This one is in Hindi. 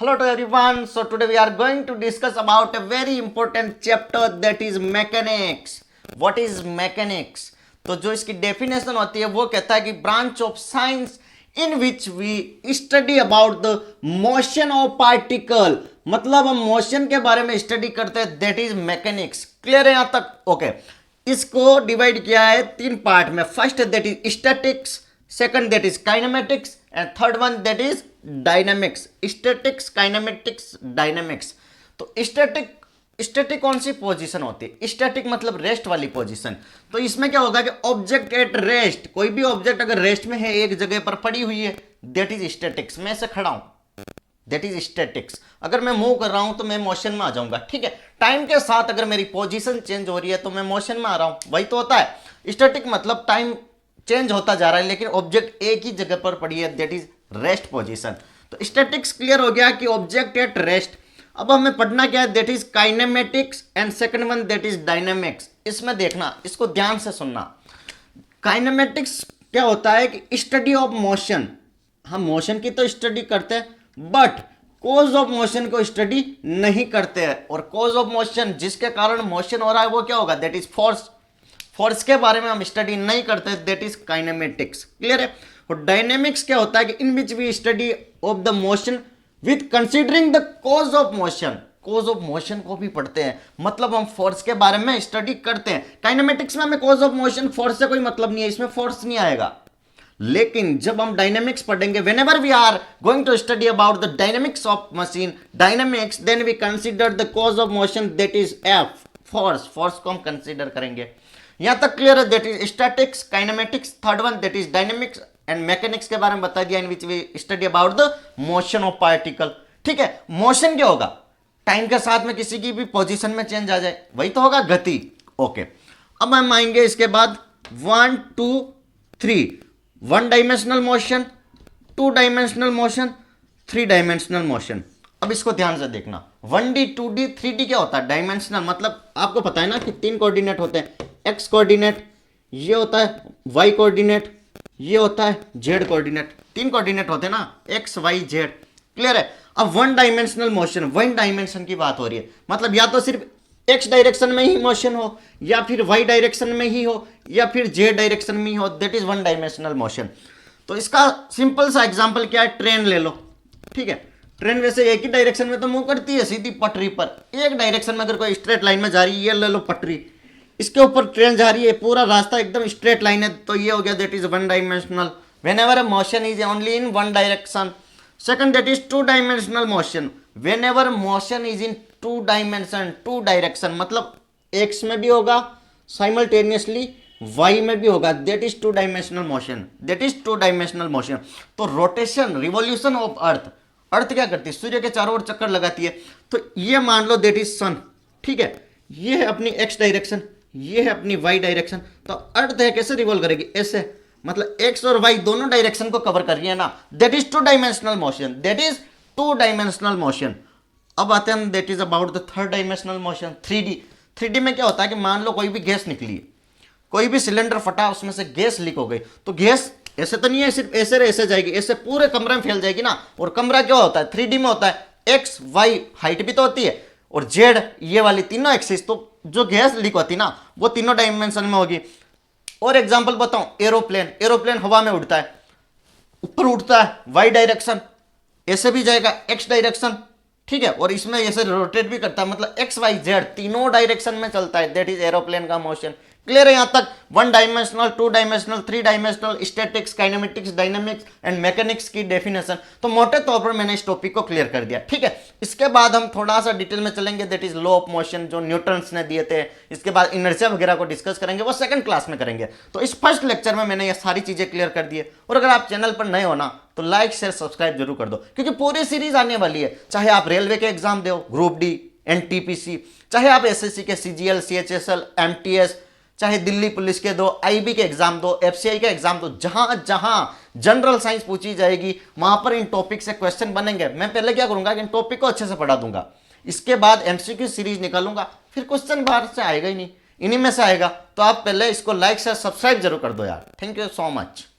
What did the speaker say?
Hello to everyone. So today we are going to discuss about a very important chapter that is mechanics. What is mechanics? तो जो इसकी डेफिनेशन होती है वो कहता है कि branch of science in which we study about the motion of particle, मतलब हम मोशन के बारे में स्टडी करते हैं, दैट इज मैकेनिक्स। क्लियर है यहां तक? ओके इसको डिवाइड किया है तीन पार्ट में। First that is statics, second that is kinematics and third one that is dynamics. Statics, kinematics, dynamics. तो स्टैटिक कौन सी पोजीशन होती है? स्टैटिक मतलब रेस्ट वाली पोजीशन। तो इसमें क्या होगा कि ऑब्जेक्ट एट रेस्ट, कोई भी ऑब्जेक्ट अगर रेस्ट में है, एक जगह पर पड़ी हुई है, दैट इज स्टैटिक्स। मैं ऐसे खड़ा हूं, दैट इज स्टैटिक्स। अगर मैं मूव कर रहा हूं तो मैं मोशन में आ जाऊंगा। ठीक है, टाइम के साथ अगर मेरी पोजीशन चेंज हो रही है तो मैं मोशन में आ रहा हूं, वही तो होता है। स्टैटिक मतलब टाइम चेंज होता जा रहा है लेकिन ऑब्जेक्ट एक ही जगह पर पड़ी है, दैट इज रेस्ट पोजीशन। तो स्टैटिक्स क्लियर हो गया कि ऑब्जेक्ट एट रेस्ट। अब हमें पढ़ना क्या है? That is kinematics and second one that is dynamics. इसमें देखना, इसको ध्यान से सुनना। काइनेमेटिक्स क्या होता है कि स्टडी ऑफ मोशन। हम मोशन की तो स्टडी करते हैं बट कोज ऑफ मोशन को स्टडी नहीं करते हैं। और कोज ऑफ मोशन, जिसके कारण मोशन हो रहा है, वो क्या होगा? That is force. फोर्स के बारे में हम स्टडी नहीं करते, दैट इज काइनेमेटिक्स। क्लियर है? और डायनेमिक्स क्या होता है कि in which we study of the motion with considering the cause of motion. Cause of motion को भी पढ़ते हैं, मतलब हम फोर्स के बारे में स्टडी करते हैं। काइनेमेटिक्स में हमें कॉज ऑफ मोशन, फोर्स से कोई मतलब नहीं है, इसमें फोर्स नहीं आएगा। लेकिन जब हम डायनेमिक्स पढ़ेंगे, whenever we are going to study about the dynamics of machine, dynamics, then we consider the cause of motion, that is F, force. Force को हम कंसिडर करेंगे। यहां तक क्लियर है? That is statics, kinematics, third one that is dynamics and mechanics के बारे में बता दिया, in which we study about the motion of particle. ठीक है, मोशन क्या होगा? टाइम के साथ में किसी की भी पोजीशन में चेंज आ जाए, वही तो होगा गति। ओके, अब हम आएंगे इसके बाद 1 2 3, one dimensional motion, to dimensional motion, three dimensional motion. अब इसको ध्यान से देखना। 1D 2D 3D क्या होता है? डायमेंशनल मतलब आपको पता है ना कि तीन कोऑर्डिनेट होते हैं। एक्स कोऑर्डिनेट, ये होता है वाई कोऑर्डिनेट, ये होता है जेड कोऑर्डिनेट। तीन कोऑर्डिनेट होते हैं ना, एक्स वाई जेड। क्लियर है? अब one dimensional motion, one dimension की बात हो रही है, मतलब या तो सिर्फ एक्स डायरेक्शन में ही मोशन हो, या फिर वाई डायरेक्शन में ही हो, या फिर जेड डायरेक्शन में ही हो, that is one dimensional motion. तो इसका सिंपल सा एग्जांपल क्या है? ट्रेन ले लो। ठीक है, ट्रेन वैसे एक ही डायरेक्शन में तो मूव करती है, सीधी पटरी पर। एक डायरेक्शन में अगर कोई स्ट्रेट लाइन में जा रही है, ये ले लो पटरी, इसके ऊपर ट्रेन जा रही है, पूरा रास्ता एकदम स्ट्रेट लाइन है, तो ये हो गया that is one dimensional. Whenever motion is only in one direction. Second that is two dimensional motion, whenever motion is in two dimension, two direction, मतलब एक्स में भी होगा साइमल्टेनियसली, वाई में भी होगा, that is two dimensional motion, that is two dimensional motion. तो rotation, revolution of earth, earth क्या करती है? सूर्य के चारों ओर चक्कर लगाती है। तो ये मान लो दैट इज सन। ठीक है, ये है अपनी एक्स डायरेक्शन, ये है अपनी वाई डायरेक्शन। तो अर्थ है कैसे रिवॉल्व करेगी? ऐसे, मतलब एक्स और वाई दोनों डायरेक्शन को कवर कर रही है ना, that is two dimensional motion, that is two dimensional motion. अब आते हैं हम, that is about the third dimensional motion, 3D। 3D में क्या होता है कि मान लो कोई भी गैस निकली है, कोई भी सिलेंडर फटा, उसमें से गैस लीक हो गई, तो गैस ऐसे तो नहीं है सिर्फ ऐसे ऐसे जाएगी, ऐसे पूरे कमरे में फैल जाएगी ना। और कमरा क्या होता है? 3D में होता है, एक्स वाई हाइट भी तो होती है, और जेड ये वाली तीनों एक्सिस। तो जो गैस लीक होती है ना, वो तीनों डायमेंशन में होगी। और एग्जांपल बताऊं, एरोप्लेन, एरोप्लेन हवा में उड़ता है, ऊपर उड़ता है वाई डायरेक्शन, ऐसे भी जाएगा एक्स डायरेक्शन। ठीक है, और इसमें ऐसे रोटेट भी करता है, मतलब एक्स वाई जेड तीनों डायरेक्शन में चलता है, दैट इज एरोप्लेन का मोशन। क्लियर है यहां तक? One dimensional, two dimensional, three dimensional, statics, kinematics, dynamics and mechanics की डेफिनेशन। तो मोटे तौर पर मैंने इस टॉपिक को क्लियर कर दिया। ठीक है, इसके बाद हम थोड़ा सा डिटेल में चलेंगे, that is law of motion, जो न्यूटन्स ने दिए थे। इसके बाद इनर्शिया वगैरह को डिस्कस करेंगे, वो सेकंड क्लास में करेंगे। तो इस फर्स्ट लेक्चर में मैंने ये सारी चीजें क्लियर कर दी है। और अगर आप चैनल पर नए हो ना, तो लाइक शेयर सब्सक्राइब जरूर कर दो, क्योंकि पूरी सीरीज आने वाली है। चाहे आप रेलवे के एग्जाम दो, ग्रुप डी, एनटीपीसी, चाहे आप एसएससी के सीजीएल, सीएचएसएल, एमटीएस, चाहे दिल्ली पुलिस के दो, आईबी के एग्जाम दो, एफसीआई के एग्जाम दो, जहां जहां जनरल साइंस पूछी जाएगी वहां पर इन टॉपिक से क्वेश्चन बनेंगे। मैं पहले क्या करूंगा कि इन टॉपिक को अच्छे से पढ़ा दूंगा, इसके बाद एमसीक्यू सीरीज निकालूंगा, फिर क्वेश्चन बाहर से आएगा ही नहीं, इन्हीं में से आएगा। तो आप पहले इसको लाइक शेयर सब्सक्राइब जरूर कर दो यार। Thank you so much.